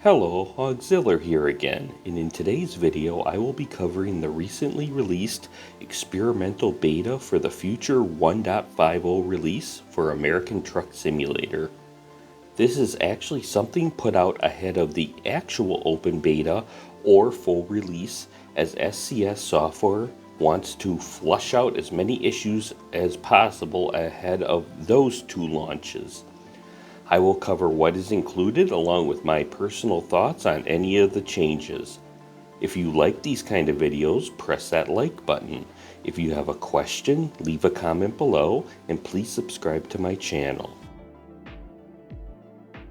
Hello, Auxiliar here again, and in today's video I will be covering the recently released experimental beta for the future 1.50 release for American Truck Simulator. This is actually something put out ahead of the actual open beta or full release, as SCS Software wants to flush out as many issues as possible ahead of those two launches. I will cover what is included along with my personal thoughts on any of the changes. If you like these kind of videos, press that like button. If you have a question, leave a comment below, and please subscribe to my channel.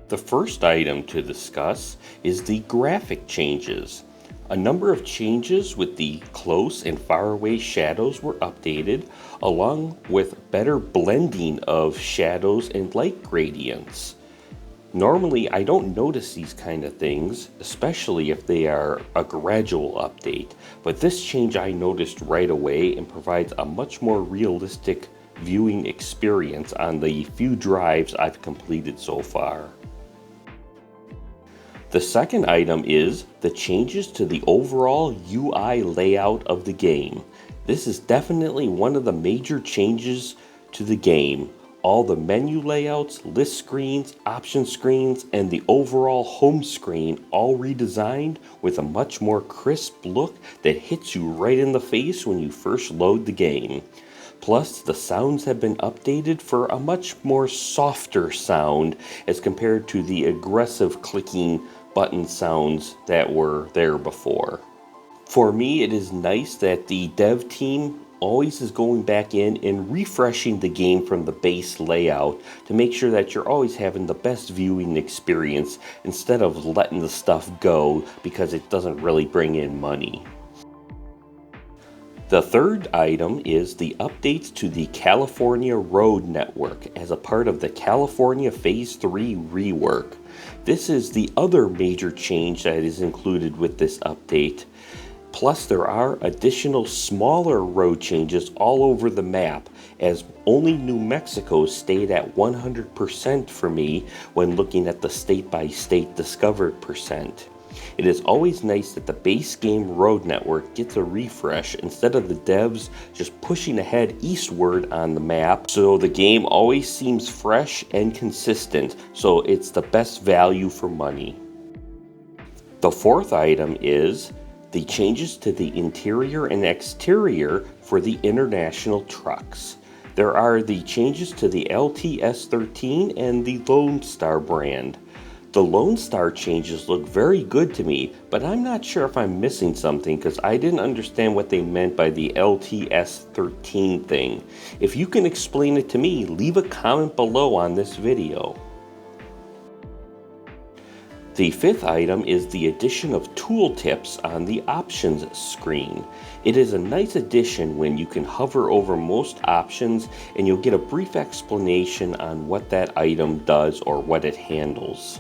The first item to discuss is the graphic changes. A number of changes with the close and far away shadows were updated, along with better blending of shadows and light gradients. Normally, I don't notice these kind of things, especially if they are a gradual update, but this change I noticed right away and provides a much more realistic viewing experience on the few drives I've completed so far. The second item is the changes to the overall UI layout of the game. This is definitely one of the major changes to the game. All the menu layouts, list screens, option screens, and the overall home screen all redesigned with a much more crisp look that hits you right in the face when you first load the game. Plus, the sounds have been updated for a much more softer sound as compared to the aggressive clicking button sounds that were there before. For me, it is nice that the dev team always is going back in and refreshing the game from the base layout to make sure that you're always having the best viewing experience instead of letting the stuff go because it doesn't really bring in money. The third item is the updates to the California Road Network as a part of the California Phase 3 rework. This is the other major change that is included with this update. Plus, there are additional smaller road changes all over the map, as only New Mexico stayed at 100% for me when looking at the state-by-state discovered percent. It is always nice that the base game road network gets a refresh instead of the devs just pushing ahead eastward on the map, so the game always seems fresh and consistent, so it's the best value for money. The fourth item is the changes to the interior and exterior for the international trucks. There are the changes to the LTS13 and the Lone Star brand. The Lone Star changes look very good to me, but I'm not sure if I'm missing something because I didn't understand what they meant by the LTS13 thing. If you can explain it to me, leave a comment below on this video. The fifth item is the addition of tooltips on the options screen. It is a nice addition when you can hover over most options and you'll get a brief explanation on what that item does or what it handles.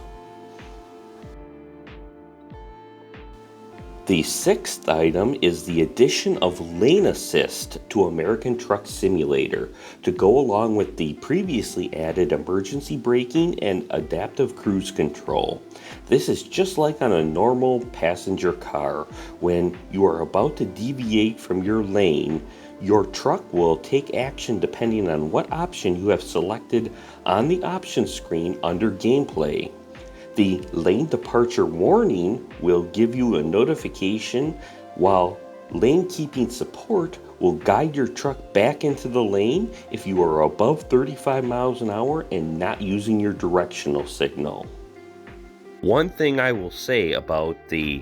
The sixth item is the addition of lane assist to American Truck Simulator to go along with the previously added emergency braking and adaptive cruise control. This is just like on a normal passenger car. When you are about to deviate from your lane, your truck will take action depending on what option you have selected on the option screen under gameplay. The lane departure warning will give you a notification, while lane keeping support will guide your truck back into the lane if you are above 35 miles an hour and not using your directional signal. One thing I will say about the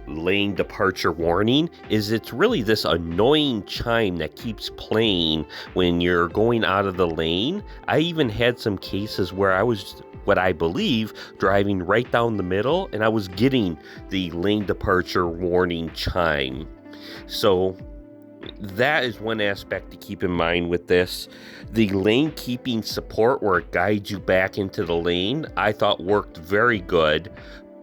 lane departure warning is it's really this annoying chime that keeps playing when you're going out of the lane. I even had some cases where I was, what I believe, driving right down the middle and I was getting the lane departure warning chime. So that is one aspect to keep in mind with this. The lane keeping support, where it guides you back into the lane, I thought worked very good,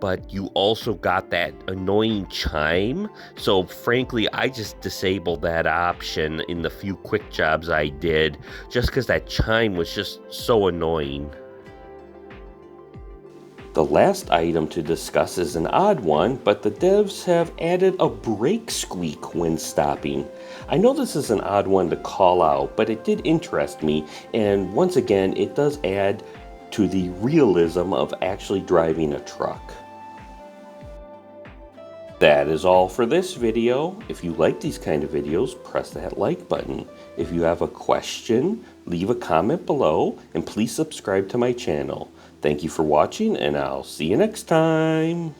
but you also got that annoying chime. So frankly, I just disabled that option in the few quick jobs I did, just because that chime was just so annoying. The last item to discuss is an odd one, but the devs have added a brake squeak when stopping. I know this is an odd one to call out, but it did interest me, and once again, it does add to the realism of actually driving a truck. That is all for this video. If you like these kind of videos, press that like button. If you have a question, leave a comment below, and please subscribe to my channel. Thank you for watching, and I'll see you next time.